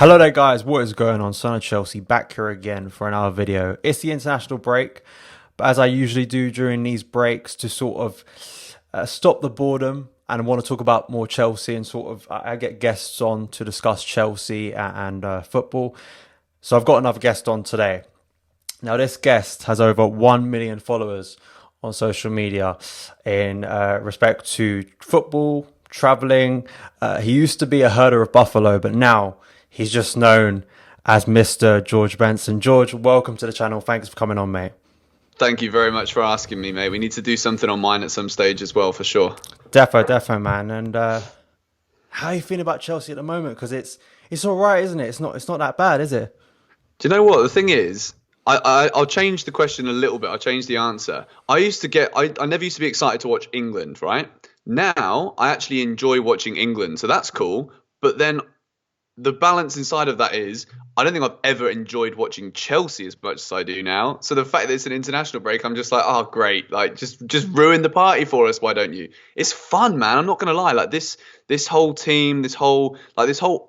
Hello there guys, what is going on? Son of Chelsea back here again for another video. It's the international break, but as I usually do during these breaks to sort of stop the boredom and I want to talk about more Chelsea and sort of I get guests on to discuss Chelsea and football. So I've got another guest on today. Now this guest has over 1 million followers on social media in respect to football, travelling. He used to be a herder of buffalo, but now he's just known as Mr. George Benson. George, welcome to the channel. Thanks for coming on, mate. Thank you very much for asking me, mate. We need to do something on mine at some stage as well, for sure. Defo, man. And how are you feeling about Chelsea at the moment? Because it's all right, isn't it? It's not that bad, is it? Do you know what? The thing is, I'll change the question a little bit. I'll change the answer. I never used to be excited to watch England, right? Now, I actually enjoy watching England, so that's cool. But then the balance inside of that is I don't think I've ever enjoyed watching Chelsea as much as I do now. So the fact that it's an international break, I'm just like, oh, great. Like, just ruin the party for us. Why don't you? It's fun, man. I'm not going to lie. Like this whole team, this whole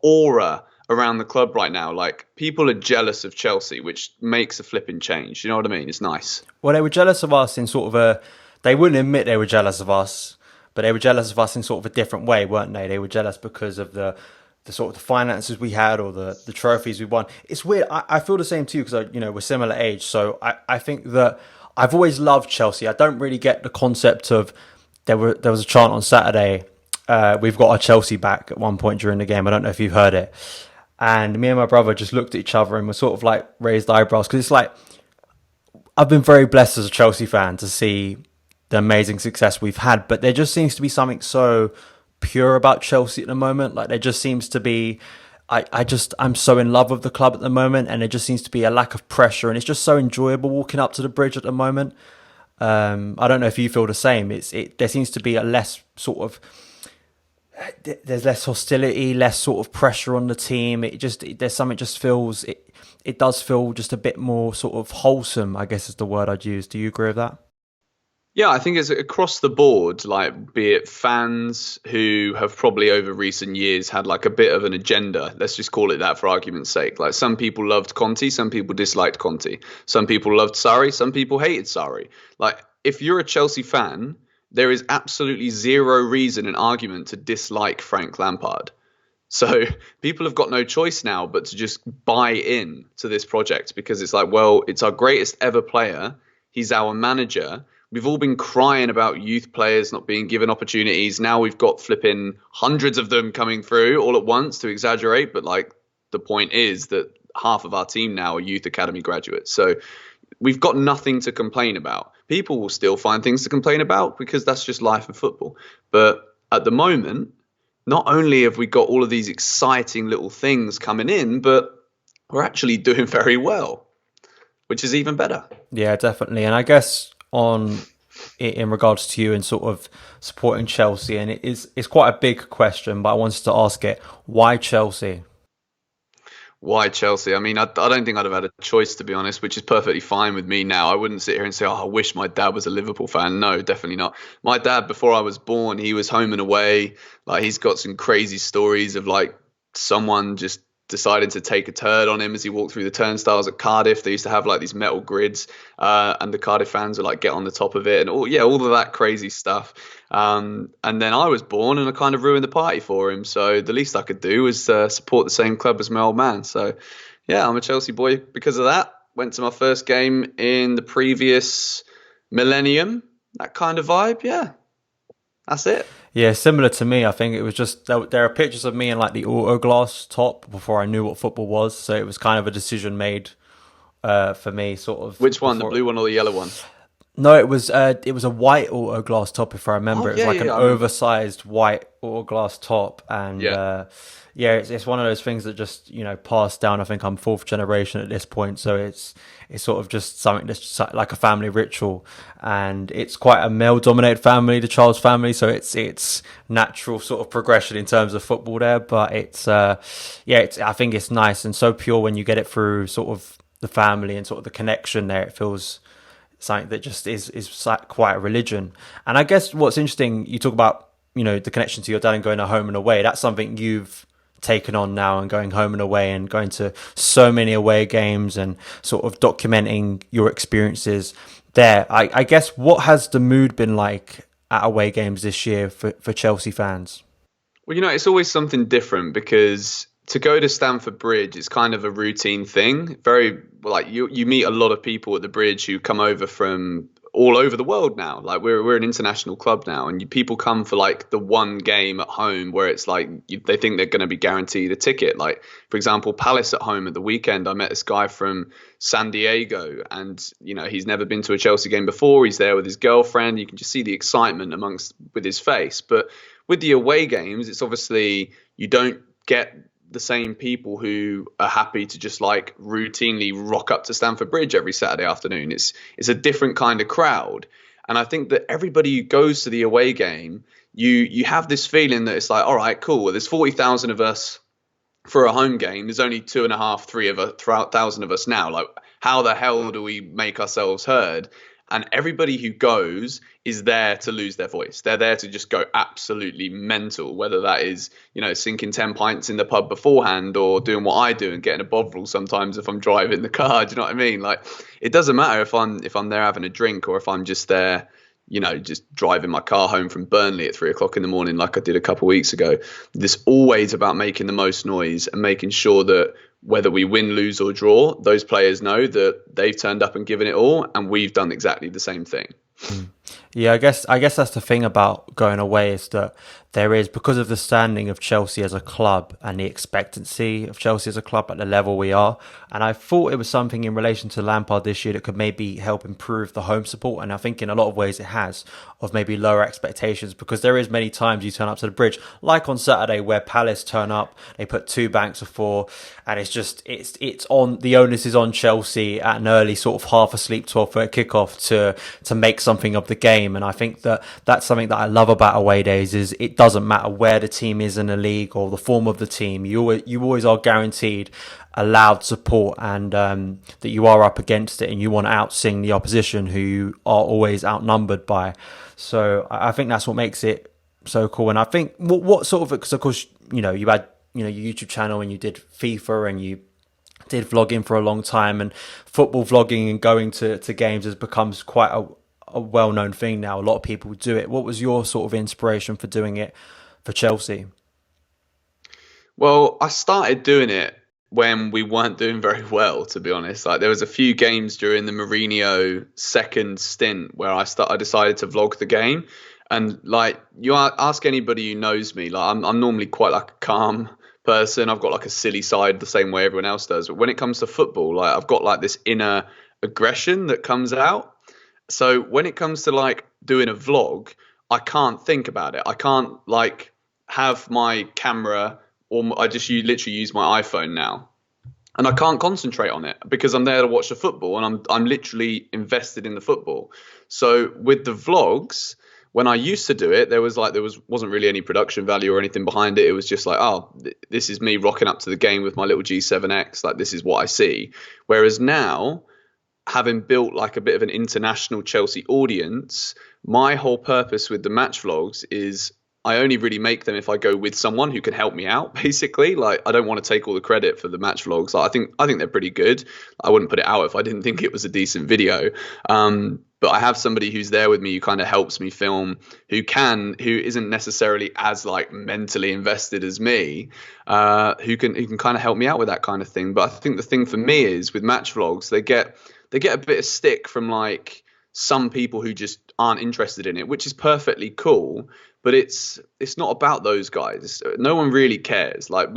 aura around the club right now, like people are jealous of Chelsea, which makes a flipping change. You know what I mean? It's nice. Well, they were jealous of us in sort of they wouldn't admit they were jealous of us, but they were jealous of us in sort of a different way, weren't they? They were jealous because of the sort of the finances we had or the trophies we won. It's weird. I feel the same too because we're similar age. So I think that I've always loved Chelsea. I don't really get the concept of there was a chant on Saturday. We've got our Chelsea back at one point during the game. I don't know if you've heard it. And me and my brother just looked at each other and were sort of like raised eyebrows because it's like I've been very blessed as a Chelsea fan to see the amazing success we've had, but there just seems to be something so pure about Chelsea at the moment. Like there just seems to be I'm so in love with the club at the moment, and there just seems to be a lack of pressure, and it's just so enjoyable walking up to the bridge at the moment. I don't know if you feel the same. There seems to be a less sort of there's less hostility, less sort of pressure on the team. It does feel just a bit more sort of wholesome, I guess is the word I'd use. Do you agree with that? Yeah, I think it's across the board, like be it fans who have probably over recent years had like a bit of an agenda. Let's just call it that for argument's sake. Like some people loved Conte, some people disliked Conte. Some people loved Sarri, some people hated Sarri. Like if you're a Chelsea fan, there is absolutely zero reason and argument to dislike Frank Lampard. So people have got no choice now but to just buy in to this project because it's like, well, it's our greatest ever player. He's our manager. We've all been crying about youth players not being given opportunities. Now we've got flipping hundreds of them coming through all at once, to exaggerate. But like the point is that half of our team now are youth academy graduates. So we've got nothing to complain about. People will still find things to complain about because that's just life of football. But at the moment, not only have we got all of these exciting little things coming in, but we're actually doing very well, which is even better. Yeah, definitely. And I guess in regards to you and sort of supporting Chelsea, and it's quite a big question, but I wanted to ask it: why Chelsea? Why Chelsea? I mean, I don't think I'd have had a choice, to be honest, which is perfectly fine with me now. I wouldn't sit here and say, oh, I wish my dad was a Liverpool fan. No, definitely not. My dad, before I was born, he was home and away. Like he's got some crazy stories of like someone just decided to take a turd on him as he walked through the turnstiles at Cardiff. They used to have like these metal grids, and the Cardiff fans would like get on the top of it and all of that crazy stuff. And then I was born and I kind of ruined the party for him. So the least I could do was support the same club as my old man. So yeah, I'm a Chelsea boy because of that. Went to my first game in the previous millennium. That kind of vibe. Yeah, that's it. Yeah, similar to me. I think it was just there are pictures of me in like the auto glass top before I knew what football was. So it was kind of a decision made for me, sort of. Which one, the blue one or the yellow one? No, it was a white auto glass top, if I remember. It was like an oversized white auto glass top, and it's one of those things that just passed down. I think I'm fourth generation at this point, so it's sort of just something that's just like a family ritual, and it's quite a male-dominated family, the Charles family, so it's natural sort of progression in terms of football there. But I think it's nice and so pure when you get it through sort of the family and sort of the connection there. It feels something that just is quite a religion. And I guess what's interesting, you talk about the connection to your dad and going home and away. That's something you've taken on now and going home and away and going to so many away games and sort of documenting your experiences there. I guess, what has the mood been like at away games this year for Chelsea fans? Well, it's always something different because to go to Stamford Bridge is kind of a routine thing. Very like you meet a lot of people at the bridge who come over from all over the world now. Like we're an international club now, and people come for like the one game at home where it's like they think they're going to be guaranteed a ticket. Like for example, Palace at home at the weekend. I met this guy from San Diego, and he's never been to a Chelsea game before. He's there with his girlfriend. You can just see the excitement with his face. But with the away games, it's obviously you don't get the same people who are happy to just like routinely rock up to Stamford Bridge every Saturday afternoon. It's a different kind of crowd. And I think that everybody who goes to the away game, you have this feeling that it's like, all right, cool. Well, there's 40,000 of us for a home game. There's only 2,500, 3,000 of us now. Like, how the hell do we make ourselves heard? And everybody who goes is there to lose their voice. They're there to just go absolutely mental, whether that is, sinking 10 pints in the pub beforehand or doing what I do and getting a bovril sometimes if I'm driving the car. Do you know what I mean? Like, it doesn't matter if I'm there having a drink or if I'm just there, just driving my car home from Burnley at 3 o'clock in the morning, like I did a couple of weeks ago. It's always about making the most noise and making sure that whether we win, lose or draw, those players know that they've turned up and given it all, and we've done exactly the same thing. Yeah, I guess that's the thing about going away, is that there is, because of the standing of Chelsea as a club and the expectancy of Chelsea as a club at the level we are. And I thought it was something in relation to Lampard this year that could maybe help improve the home support. And I think in a lot of ways it has, of maybe lower expectations, because there is many times you turn up to the bridge, like on Saturday where Palace turn up, they put 2 banks of 4, and it's on, the onus is on Chelsea at an early sort of half asleep 12:30 kickoff to make something of the game. And I think that that's something that I love about away days, is it doesn't matter where the team is in the league or the form of the team. You always are guaranteed a loud support, and that you are up against it and you want to outsing the opposition, who you are always outnumbered by. So I think that's what makes it so cool. And I think what sort of, because of course you had your YouTube channel and you did FIFA and you did vlogging for a long time, and football vlogging and going to games has become quite a well-known thing now. A lot of people do it. What was your sort of inspiration for doing it for Chelsea? Well, I started doing it when we weren't doing very well, to be honest. Like, there was a few games during the Mourinho second stint where I decided to vlog the game. And like, you ask anybody who knows me, like I'm normally quite like a calm person. I've got like a silly side the same way everyone else does. But when it comes to football, like I've got like this inner aggression that comes out. So when it comes to like doing a vlog, I can't think about it. I can't like have my camera, or literally use my iPhone now, and I can't concentrate on it because I'm there to watch the football and I'm literally invested in the football. So with the vlogs, when I used to do it, there wasn't really any production value or anything behind it. It was just like, oh, this is me rocking up to the game with my little G7X. Like, this is what I see. Whereas now, having built like a bit of an international Chelsea audience, my whole purpose with the match vlogs is I only really make them if I go with someone who can help me out, basically. Like, I don't want to take all the credit for the match vlogs. Like, I think they're pretty good. I wouldn't put it out if I didn't think it was a decent video. But I have somebody who's there with me who kind of helps me film, who isn't necessarily as like mentally invested as me, who can kind of help me out with that kind of thing. But I think the thing for me is with match vlogs, they get a bit of stick from like some people who just aren't interested in it, which is perfectly cool. But it's not about those guys. No one really cares. Like,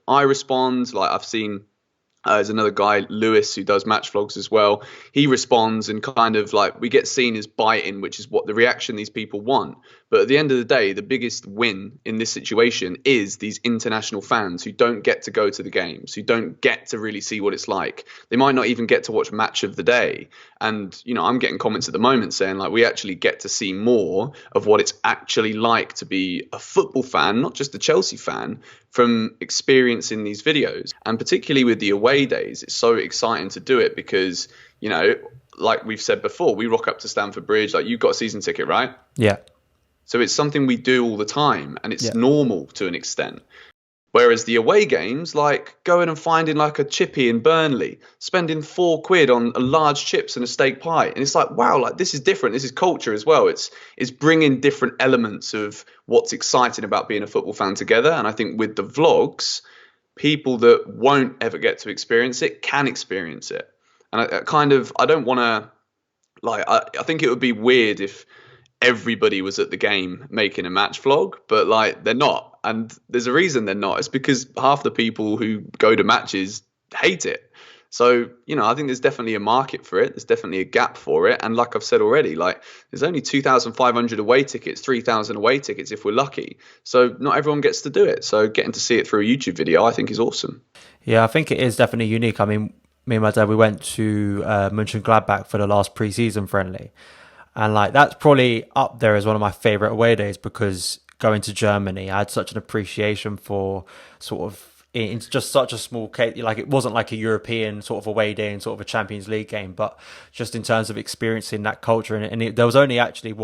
I respond. Like, I've seen there's another guy, Lewis, who does match vlogs as well. He responds, and kind of like we get seen as biting, which is what the reaction these people want. But at the end of the day, the biggest win in this situation is these international fans who don't get to go to the games, who don't get to really see what it's like. They might not even get to watch match of the day. And, I'm getting comments at the moment saying like we actually get to see more of what it's actually like to be a football fan, not just a Chelsea fan, from experiencing these videos. And particularly with the away days, it's so exciting to do it because, like we've said before, we rock up to Stamford Bridge. Like, you've got a season ticket, right? Yeah. So it's something we do all the time, and it's normal to an extent. Whereas the away games, like going and finding like a chippy in Burnley, spending £4 on a large chips and a steak pie, and it's like, wow, like this is different. This is culture as well. It's bringing different elements of what's exciting about being a football fan together. And I think with the vlogs, people that won't ever get to experience it can experience it. And I don't want to I think it would be weird if everybody was at the game making a match vlog, but like they're not. And there's a reason they're not. It's because half the people who go to matches hate it. So, I think there's definitely a market for it. There's definitely a gap for it. And like I've said already, like there's only 2,500 away tickets, 3,000 away tickets if we're lucky. So not everyone gets to do it. So getting to see it through a YouTube video, I think is awesome. Yeah, I think it is definitely unique. I mean, me and my dad, we went to Mönchengladbach for the last pre-season friendly. And like that's probably up there as one of my favorite away days because going to Germany, I had such an appreciation for sort of it's just such a small case. Like it wasn't like a European sort of away day and sort of a Champions League game, but just in terms of experiencing that culture. There was only actually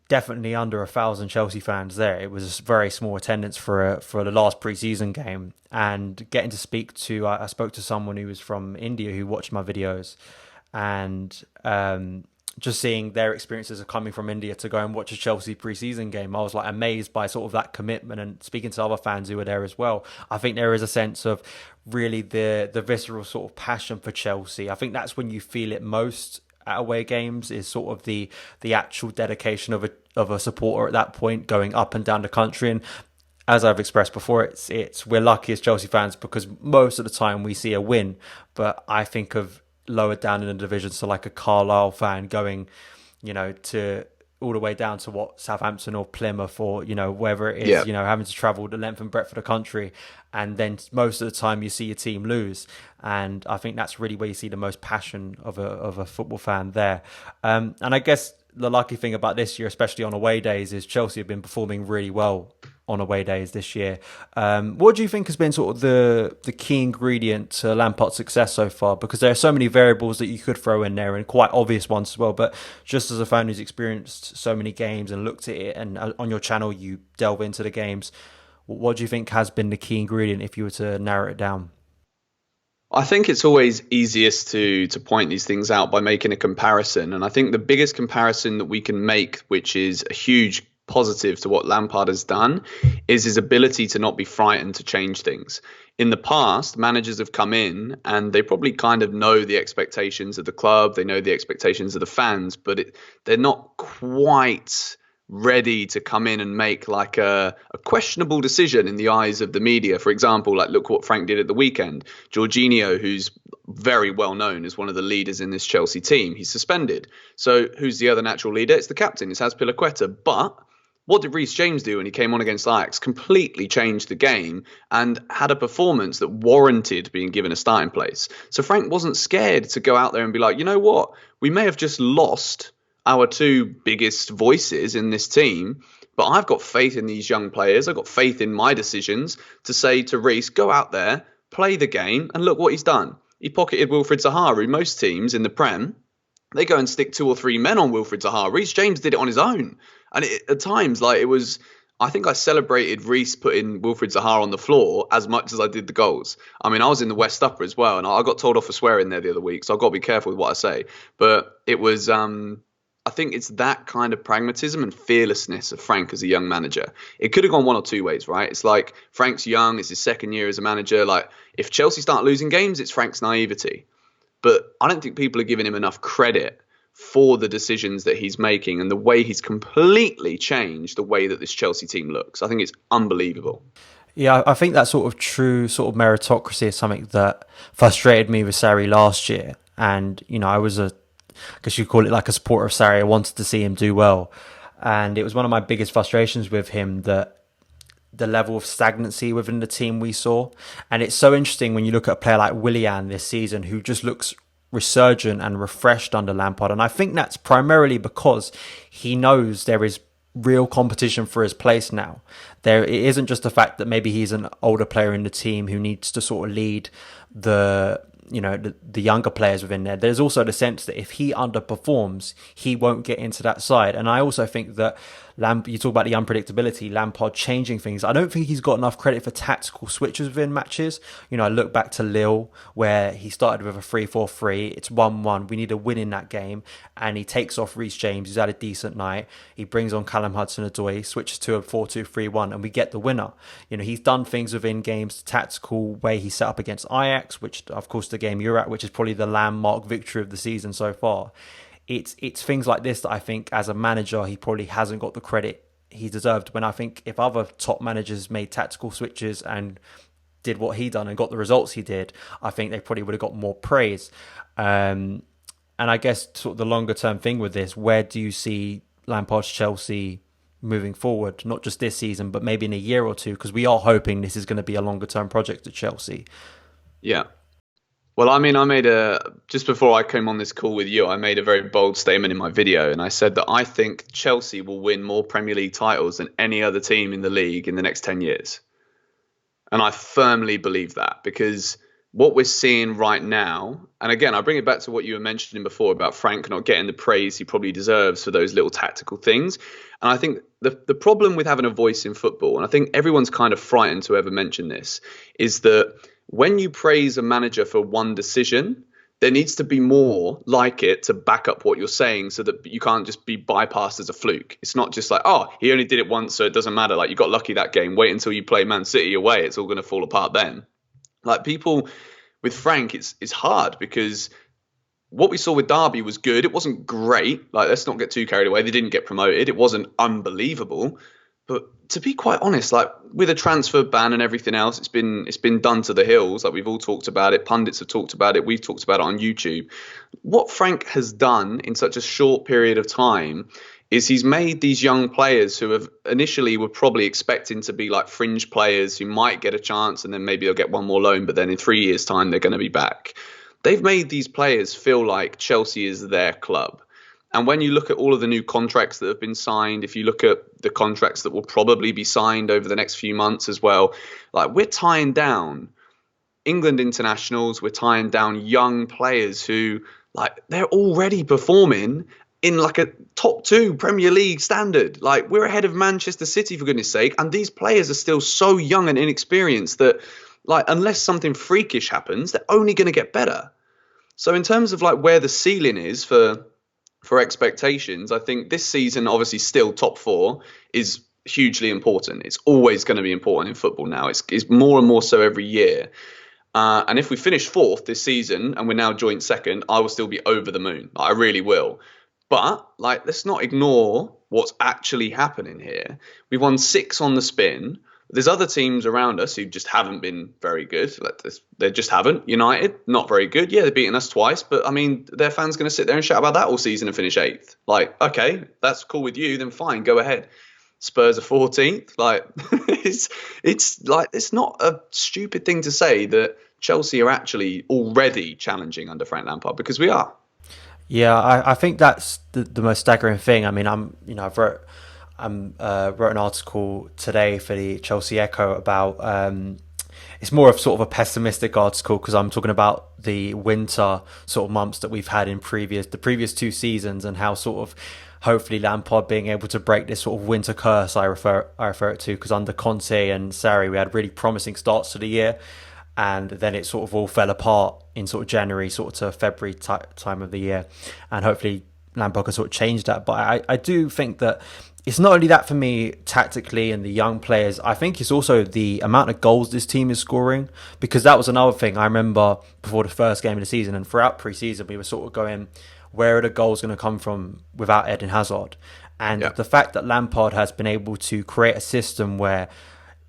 definitely under 1,000 Chelsea fans there. It was a very small attendance for the last pre-season game, and getting to speak to I spoke to someone who was from India who watched my videos, and just seeing their experiences of coming from India to go and watch a Chelsea pre-season game, I was like amazed by sort of that commitment. And speaking to other fans who were there as well, I think there is a sense of really the visceral sort of passion for Chelsea. I think that's when you feel it most at away games, is sort of the actual dedication of a supporter at that point, going up and down the country. And as I've expressed before, it's we're lucky as Chelsea fans because most of the time we see a win. But I think of lower down in the division, so like a Carlisle fan going, to all the way down to Southampton or Plymouth or wherever it is, Yeah. having to travel the length and breadth of the country, and then most of the time you see your team lose. And I think that's really where you see the most passion of a football fan there. And I guess the lucky thing about this year, especially on away days, is Chelsea have been performing really well on away days this year. What do you think has been sort of the key ingredient to Lampard's success so far? Because there are so many variables that you could throw in there and quite obvious ones as well. But just as a fan who's experienced so many games and looked at it, and on your channel you delve into the games, what do you think has been the key ingredient if you were to narrow it down? I think it's always easiest to point these things out by making a comparison. And I think the biggest comparison that we can make, which is a huge positive to what Lampard has done, is his ability to not be frightened to change things. In the past, managers have come in and they probably kind of know the expectations of the club, they know the expectations of the fans, but they're not quite ready to come in and make like a questionable decision in the eyes of the media. For example, like look what Frank did at the weekend. Jorginho, who's very well known as one of the leaders in this Chelsea team, he's suspended. So who's the other natural leader? It's the captain. It's Azpilicueta. But what did Reece James do when he came on against Ajax? Completely changed the game and had a performance that warranted being given a starting place. So Frank wasn't scared to go out there and be like, you know what? We may have just lost our two biggest voices in this team, but I've got faith in these young players. I've got faith in my decisions to say to Reece, go out there, play the game, and look what he's done. He pocketed Wilfried Zaha, who most teams in the Prem, they go and stick 2 or 3 men on Wilfried Zaha. Reece James did it on his own. And at times, like it was, I think I celebrated Reece putting Wilfried Zaha on the floor as much as I did the goals. I mean, I was in the West Upper as well, and I got told off for swearing there the other week, so I've got to be careful with what I say. But it was, I think it's that kind of pragmatism and fearlessness of Frank as a young manager. It could have gone one or two ways, right? It's like Frank's young, it's his second year as a manager. Like if Chelsea start losing games, it's Frank's naivety. But I don't think people are giving him enough credit for the decisions that he's making and the way he's completely changed the way that this Chelsea team looks. I think it's unbelievable. Yeah, I think that sort of true sort of meritocracy is something that frustrated me with Sarri last year. And, I was I guess you call it like a supporter of Sarri. I wanted to see him do well. And it was one of my biggest frustrations with him that the level of stagnancy within the team we saw. And it's so interesting when you look at a player like Willian this season, who just looks resurgent and refreshed under Lampard. And I think that's primarily because he knows there is real competition for his place now. It isn't just the fact that maybe he's an older player in the team who needs to sort of lead the younger players within there. There's also the sense that if he underperforms, he won't get into that side. And I also think that You talk about the unpredictability, Lampard changing things. I don't think he's got enough credit for tactical switches within matches. I look back to Lille, where he started with a 3-4-3. It's 1-1. We need a win in that game. And he takes off Reece James, who's had a decent night. He brings on Callum Hudson-Odoi, switches to a 4-2-3-1, and we get the winner. He's done things within games, the tactical way he set up against Ajax, which, of course, the game you're at, which is probably the landmark victory of the season so far. It's things like this that I think, as a manager, he probably hasn't got the credit he deserved. When I think if other top managers made tactical switches and did what he done and got the results he did, I think they probably would have got more praise. And I guess sort of the longer term thing with this, where do you see Lampard's Chelsea moving forward? Not just this season, but maybe in a year or two, because we are hoping this is going to be a longer term project at Chelsea. Yeah. Well, I made just before I came on this call with you, I made a very bold statement in my video, and I said that I think Chelsea will win more Premier League titles than any other team in the league in the next 10 years. And I firmly believe that, because what we're seeing right now, and again, I bring it back to what you were mentioning before about Frank not getting the praise he probably deserves for those little tactical things. And I think the problem with having a voice in football, and I think everyone's kind of frightened to ever mention this, is that when you praise a manager for one decision, there needs to be more like it to back up what you're saying, so that you can't just be bypassed as a fluke. It's not just like, oh, he only did it once, so it doesn't matter. Like, you got lucky that game. Wait until you play Man City away. It's all going to fall apart then. Like, people with Frank, it's hard, because what we saw with Derby was good. It wasn't great. Like, let's not get too carried away. They didn't get promoted. It wasn't unbelievable. But to be quite honest, like, with a transfer ban and everything else, it's been done to the hills. Like, we've all talked about it. Pundits have talked about it. We've talked about it on YouTube. What Frank has done in such a short period of time is he's made these young players who have initially were probably expecting to be like fringe players who might get a chance and then maybe they'll get one more loan, but then in 3 years' time, they're going to be back. They've made these players feel like Chelsea is their club. And when you look at all of the new contracts that have been signed, if you look at the contracts that will probably be signed over the next few months as well, like, we're tying down England internationals, we're tying down young players who, like, they're already performing in like a top 2 Premier League standard. Like, we're ahead of Manchester City, for goodness sake. And these players are still so young and inexperienced that, like, unless something freakish happens, they're only going to get better. So in terms of like where the ceiling is for expectations, I think this season, obviously still top 4 is hugely important. It's always going to be important in football now. It's more and more so every year. And if we finish 4th this season and we're now joint 2nd, I will still be over the moon. I really will. But, like, let's not ignore what's actually happening here. We've won 6 on the spin. There's other teams around us who just haven't been very good. They just haven't. United, not very good. Yeah, they're beating us twice. But, I mean, their fans going to sit there and shout about that all season and finish 8th. Like, okay, that's cool with you. Then fine, go ahead. Spurs are 14th. Like, it's like, it's not a stupid thing to say that Chelsea are actually already challenging under Frank Lampard, because we are. Yeah, I think that's the most staggering thing. I mean, I wrote an article today for the Chelsea Echo about it's more of sort of a pessimistic article, because I'm talking about the winter sort of months that we've had in the previous 2 seasons, and how sort of hopefully Lampard being able to break this sort of winter curse I refer it to, because under Conte and Sarri we had really promising starts to the year. And then it sort of all fell apart in sort of January, sort of to February time of the year. And hopefully Lampard can sort of change that. But I do think that it's not only that for me tactically and the young players. I think it's also the amount of goals this team is scoring. Because that was another thing I remember before the first game of the season. And throughout pre-season, we were sort of going, where are the goals going to come from without Eden Hazard? And the fact that Lampard has been able to create a system where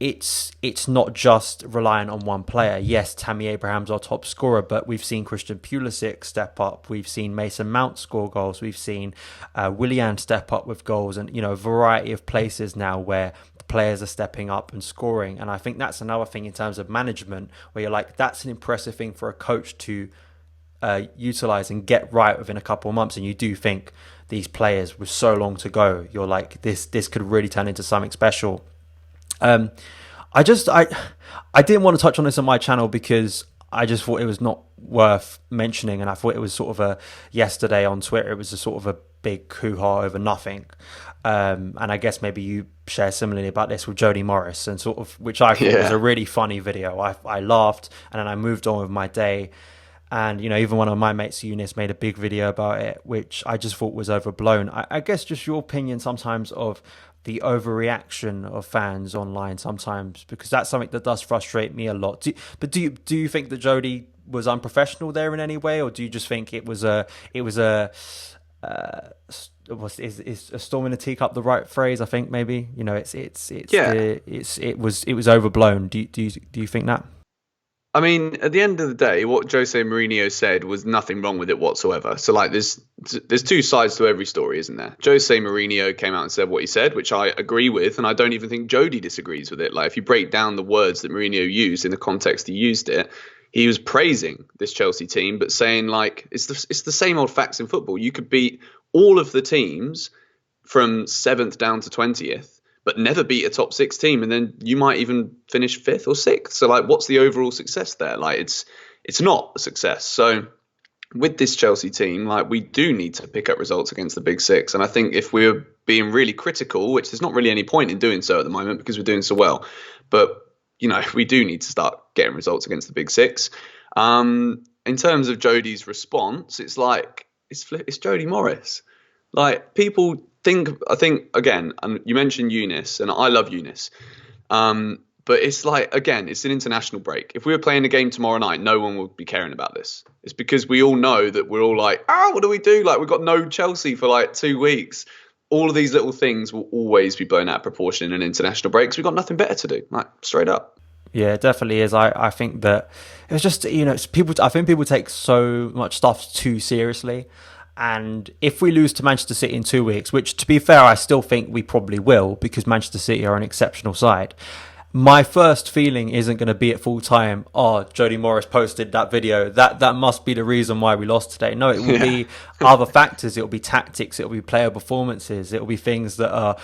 it's not just relying on one player. Yes, Tammy Abraham's our top scorer, but we've seen Christian Pulisic step up. We've seen Mason Mount score goals. We've seen Willian step up with goals, and a variety of places now where the players are stepping up and scoring. And I think that's another thing in terms of management, where you're like, that's an impressive thing for a coach to utilize and get right within a couple of months. And you do think these players with so long to go, you're like, this could really turn into something special. I didn't want to touch on this on my channel because I just thought it was not worth mentioning, and I thought it was sort of yesterday on Twitter, it was a sort of big hoo-ha over nothing. And I guess maybe you share similarly about this with Jody Morris, and sort of, which I thought was Yeah. a really funny video. I laughed, and then I moved on with my day. And, even one of my mates, Eunice, made a big video about it, which I just thought was overblown. I guess just your opinion sometimes of the overreaction of fans online sometimes, because that's something that does frustrate me a lot. Do you think that Jody was unprofessional there in any way, or do you just think is a storm in a teacup the right phrase? I think maybe Yeah. it was overblown. Do you think that? I mean, at the end of the day, what Jose Mourinho said was nothing wrong with it whatsoever. So, like, there's two sides to every story, isn't there? Jose Mourinho came out and said what he said, which I agree with, and I don't even think Jody disagrees with it. Like, if you break down the words that Mourinho used in the context he used it, he was praising this Chelsea team, but saying, like, it's the same old facts in football. You could beat all of the teams from 7th down to 20th, but never beat a top 6 team, and then you might even finish 5th or 6th. So, like, what's the overall success there? Like, it's not a success. So with this Chelsea team, like, we do need to pick up results against the big 6. And I think if we're being really critical, which there's not really any point in doing so at the moment because we're doing so well, but we do need to start getting results against the big 6. In terms of Jody's response, it's like it's Jody Morris. Like, people I think again, and you mentioned Eunice, and I love Eunice. But it's like, again, it's an international break. If we were playing a game tomorrow night, no one would be caring about this. It's because we all know that we're all like, what do we do? Like, we've got no Chelsea for like 2 weeks. All of these little things will always be blown out of proportion in an international break because we've got nothing better to do, like, straight up. Yeah, it definitely is. I think that it's just, people. I think people take so much stuff too seriously. And if we lose to Manchester City in 2 weeks, which, to be fair, I still think we probably will, because Manchester City are an exceptional side, my first feeling isn't going to be at full time, Jody Morris posted that video, that must be the reason why we lost today. No, it will be other factors. It will be tactics. It will be player performances. It will be things that are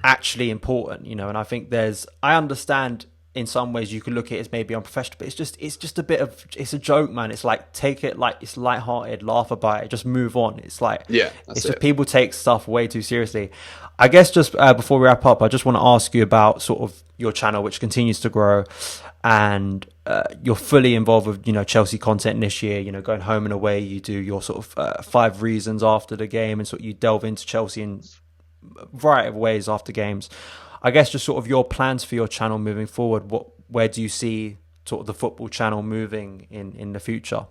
actually important, and I think I understand in some ways you can look at it as maybe unprofessional, but it's just a bit of, it's a joke, man. It's like, take it like it's lighthearted, laugh about it, just move on. It's like, it's just people take stuff way too seriously. I guess just before we wrap up, I just want to ask you about sort of your channel, which continues to grow, and you're fully involved with Chelsea content this year. Going home and away, you do your sort of 5 reasons after the game, and sort of you delve into Chelsea in a variety of ways after games. I guess just sort of your plans for your channel moving forward. Where do you see sort of the football channel moving in the future?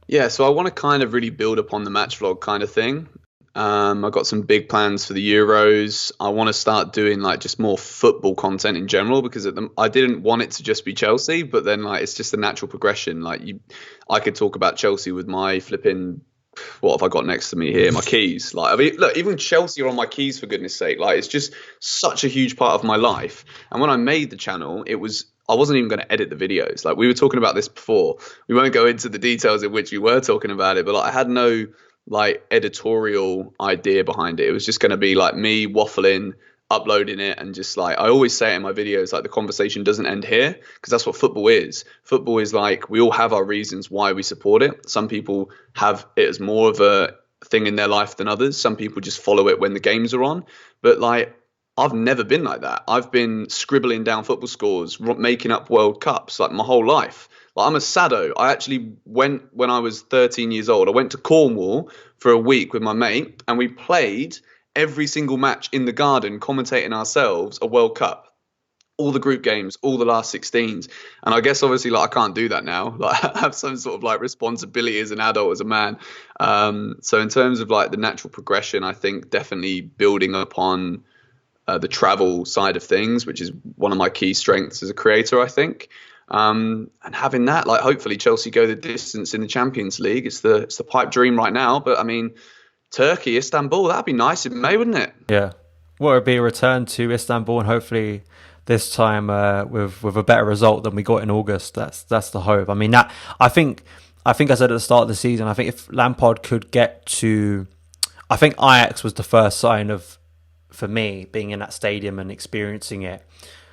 Yeah, so I want to kind of really build upon the match vlog kind of thing. I've got some big plans for the Euros. I want to start doing like just more football content in general, because I didn't want it to just be Chelsea, but then like it's just a natural progression. Like I could talk about Chelsea with my flipping, what have I got next to me here? My keys. Like, I mean, look, even Chelsea are on my keys, for goodness sake. Like, it's just such a huge part of my life. And when I made the channel, I wasn't even going to edit the videos. Like, we were talking about this before. We won't go into the details in which we were talking about it, but like, I had no like editorial idea behind it. It was just going to be like me waffling, uploading it, and just like, I always say it in my videos, like, the conversation doesn't end here, because that's what football is. Football is like, we all have our reasons why we support it. Some people have it as more of a thing in their life than others. Some people just follow it when the games are on. But like, I've never been like that. I've been scribbling down football scores, making up World Cups like my whole life. Like, I'm a sado. I actually went, when I was 13 years old, I went to Cornwall for a week with my mate, and we played every single match in the garden, commentating ourselves a World Cup, all the group games, all the last 16s. And I guess obviously, like, I can't do that now. Like, I have some sort of like responsibility as an adult, as a man. So in terms of like the natural progression, I think definitely building upon the travel side of things, which is one of my key strengths as a creator, I think. And having that, like, hopefully Chelsea go the distance in the Champions League. It's the pipe dream right now. But I mean, Turkey, Istanbul, that'd be nice in May, wouldn't it? Yeah. Well, it'd be a return to Istanbul, and hopefully this time with a better result than we got in August. That's the hope. I mean, I think I said at the start of the season, I think if Lampard could get to, I think Ajax was the first sign of, for me, being in that stadium and experiencing it,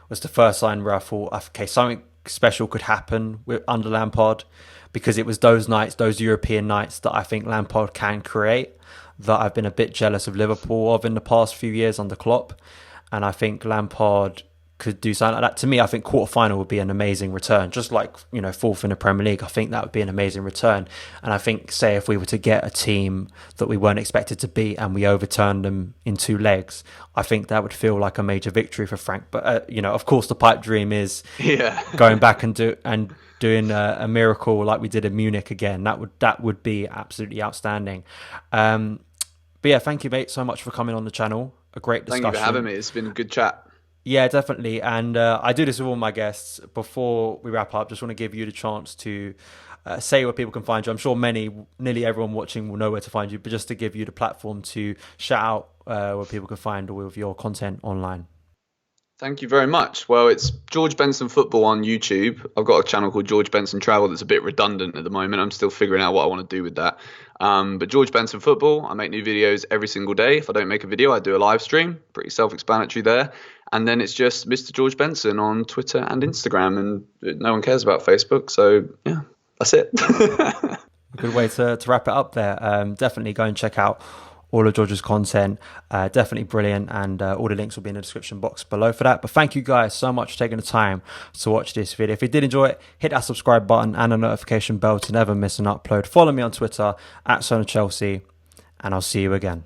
was the first sign where I thought, okay, something special could happen under Lampard, because it was those nights, those European nights, that I think Lampard can create, that I've been a bit jealous of Liverpool of in the past few years under Klopp. And I think Lampard could do something like that. To me, I think quarterfinal would be an amazing return. Just like, fourth in the Premier League, I think that would be an amazing return. And I think, say, if we were to get a team that we weren't expected to beat and we overturned them in 2 legs, I think that would feel like a major victory for Frank. But, of course, the pipe dream is going back and doing a miracle like we did in Munich again. That would be absolutely outstanding. But yeah, thank you, mate, so much for coming on the channel. A great discussion. Thank you for having me. It's been a good chat. Yeah, definitely. And I do this with all my guests. Before we wrap up, just want to give you the chance to say where people can find you. I'm sure nearly everyone watching will know where to find you, but just to give you the platform to shout out where people can find all of your content online. Thank you very much. Well, it's George Benson Football on YouTube. I've got a channel called George Benson Travel that's a bit redundant at the moment. I'm still figuring out what I want to do with that. But George Benson Football, I make new videos every single day. If I don't make a video, I do a live stream. Pretty self-explanatory there. And then it's just Mr. George Benson on Twitter and Instagram. And no one cares about Facebook. So, yeah, that's it. A good way to wrap it up there. Definitely go and check out all of George's content. Definitely brilliant. And all the links will be in the description box below for that. But thank you guys so much for taking the time to watch this video. If you did enjoy it, hit that subscribe button and the notification bell to never miss an upload. Follow me on Twitter @SonOfChelsea, and I'll see you again.